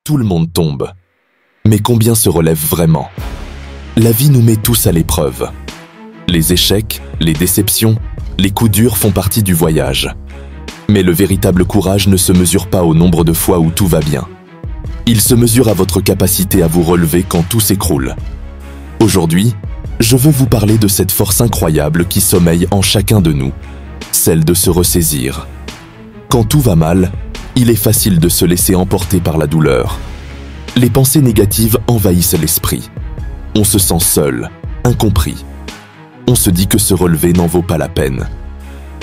Tout le monde tombe. Mais combien se relèvent vraiment? La vie nous met tous à l'épreuve. Les échecs, les déceptions, les coups durs font partie du voyage. Mais le véritable courage ne se mesure pas au nombre de fois où tout va bien. Il se mesure à votre capacité à vous relever quand tout s'écroule. Aujourd'hui, je veux vous parler de cette force incroyable qui sommeille en chacun de nous, celle de se ressaisir. Quand tout va mal, il est facile de se laisser emporter par la douleur. Les pensées négatives envahissent l'esprit. On se sent seul, incompris. On se dit que se relever n'en vaut pas la peine.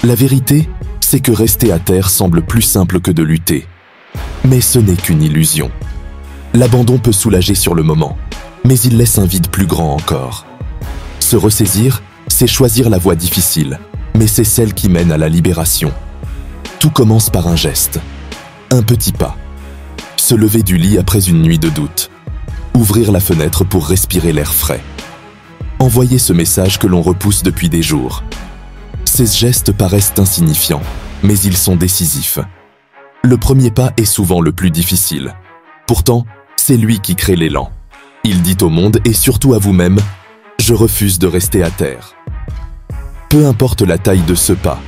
La vérité, c'est que rester à terre semble plus simple que de lutter. Mais ce n'est qu'une illusion. L'abandon peut soulager sur le moment, mais il laisse un vide plus grand encore. Se ressaisir, c'est choisir la voie difficile, mais c'est celle qui mène à la libération. Tout commence par un geste, un petit pas. Se lever du lit après une nuit de doute. Ouvrir la fenêtre pour respirer l'air frais. Envoyer ce message que l'on repousse depuis des jours. Ces gestes paraissent insignifiants, mais ils sont décisifs. Le premier pas est souvent le plus difficile. Pourtant, c'est lui qui crée l'élan. Il dit au monde et surtout à vous-même, « Je refuse de rester à terre ». Peu importe la taille de ce pas,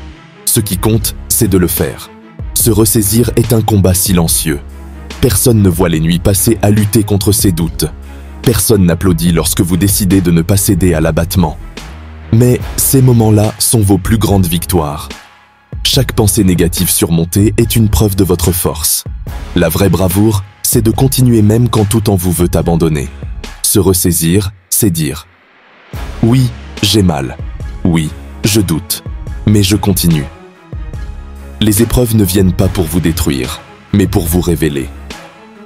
ce qui compte, c'est de le faire. Se ressaisir est un combat silencieux. Personne ne voit les nuits passées à lutter contre ses doutes. Personne n'applaudit lorsque vous décidez de ne pas céder à l'abattement. Mais ces moments-là sont vos plus grandes victoires. Chaque pensée négative surmontée est une preuve de votre force. La vraie bravoure, c'est de continuer même quand tout en vous veut abandonner. Se ressaisir, c'est dire « Oui, j'ai mal. Oui, je doute. Mais je continue. » Les épreuves ne viennent pas pour vous détruire, mais pour vous révéler.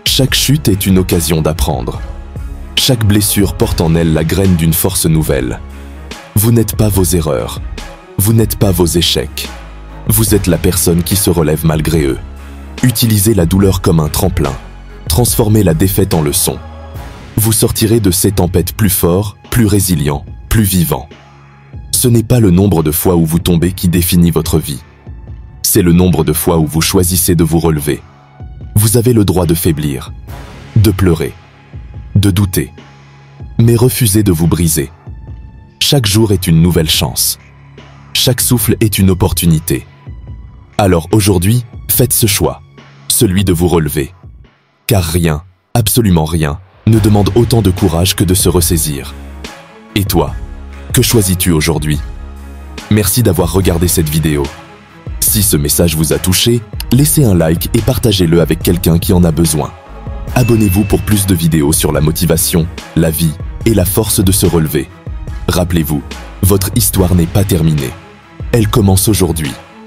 Chaque chute est une occasion d'apprendre. Chaque blessure porte en elle la graine d'une force nouvelle. Vous n'êtes pas vos erreurs. Vous n'êtes pas vos échecs. Vous êtes la personne qui se relève malgré eux. Utilisez la douleur comme un tremplin. Transformez la défaite en leçon. Vous sortirez de ces tempêtes plus fort, plus résilient, plus vivant. Ce n'est pas le nombre de fois où vous tombez qui définit votre vie. C'est le nombre de fois où vous choisissez de vous relever. Vous avez le droit de faiblir, de pleurer, de douter, mais refusez de vous briser. Chaque jour est une nouvelle chance. Chaque souffle est une opportunité. Alors aujourd'hui, faites ce choix, celui de vous relever. Car rien, absolument rien, ne demande autant de courage que de se ressaisir. Et toi, que choisis-tu aujourd'hui? Merci d'avoir regardé cette vidéo. Si ce message vous a touché, laissez un like et partagez-le avec quelqu'un qui en a besoin. Abonnez-vous pour plus de vidéos sur la motivation, la vie et la force de se relever. Rappelez-vous, votre histoire n'est pas terminée. Elle commence aujourd'hui.